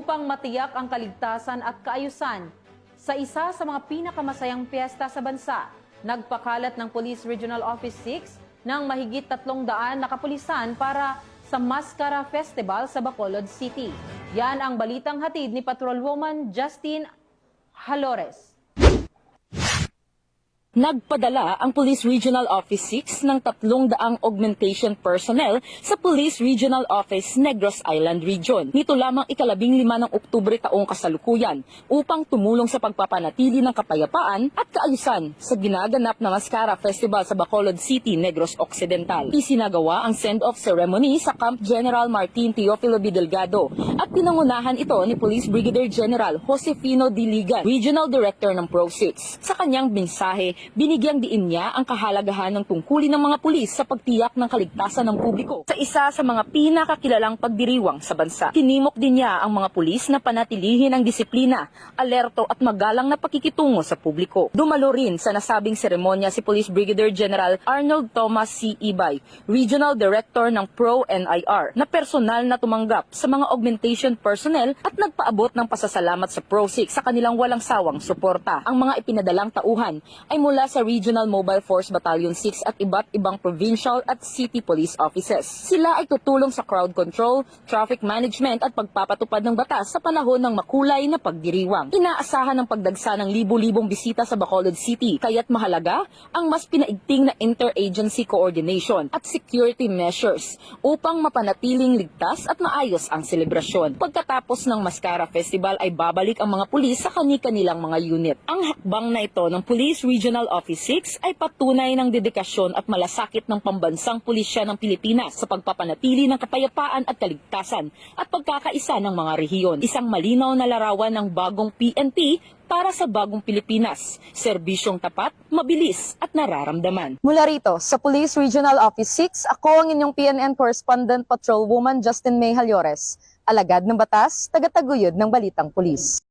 upang matiyak ang kaligtasan at kaayusan sa isa sa mga pinakamasayang piyesta sa bansa. Nagpakalat ng Police Regional Office 6 ng mahigit 300 na kapulisan para sa Mascara Festival sa Bacolod City. Yan ang balitang hatid ni Patrolwoman Justine Halores. Nagpadala ang Police Regional Office 6 ng 300 augmentation personnel sa Police Regional Office Negros Island Region. Nito lamang ika-15 ng Oktubre taong kasalukuyan upang tumulong sa pagpapanatili ng kapayapaan at kaayusan sa ginaganap na Mascara Festival sa Bacolod City, Negros Occidental. Isinagawa ang send-off ceremony sa Camp General Martin Teofilo B. Delgado at pinangunahan ito ni Police Brigadier General Josefino Diligan, Regional Director ng Pro-6. Sa kanyang mensahe, binigyang diin niya ang kahalagahan ng tungkulin ng mga pulis sa pagtiyak ng kaligtasan ng publiko. Sa isa sa mga pinakakilalang pagdiriwang sa bansa, tinimok din niya ang mga pulis na panatilihin ang disiplina, alerto at magalang na pakikitungo sa publiko. Dumalo rin sa nasabing seremonya si Police Brigadier General Arnold Thomas C. Ibay, Regional Director ng Pro-NIR, na personal na tumanggap sa mga augmentation personnel at nagpaabot ng pasasalamat sa Pro-6 sa kanilang walang sawang suporta. Ang mga ipinadalang tauhan ay mula sa Regional Mobile Force Battalion 6 at iba't ibang provincial at city police offices. Sila ay tutulong sa crowd control, traffic management at pagpapatupad ng batas sa panahon ng makulay na pagdiriwang. Inaasahan ng pagdagsa ng libu-libong bisita sa Bacolod City, kaya't mahalaga ang mas pinaigting na interagency coordination at security measures upang mapanatiling ligtas at maayos ang selebrasyon. Pagkatapos ng Mascara Festival ay babalik ang mga pulis sa kani-kanilang mga unit. Ang hakbang na ito ng Police Regional Office 6 ay patunay ng dedikasyon at malasakit ng pambansang pulisya ng Pilipinas sa pagpapanatili ng kapayapaan at kaligtasan at pagkakaisa ng mga rehiyon. Isang malinaw na larawan ng bagong PNP para sa bagong Pilipinas. Serbisyong tapat, mabilis at nararamdaman. Mula rito sa Police Regional Office 6, ako ang inyong PNN Correspondent Patrolwoman Justine May Halores. Alagad ng batas, tagataguyod ng balitang pulis.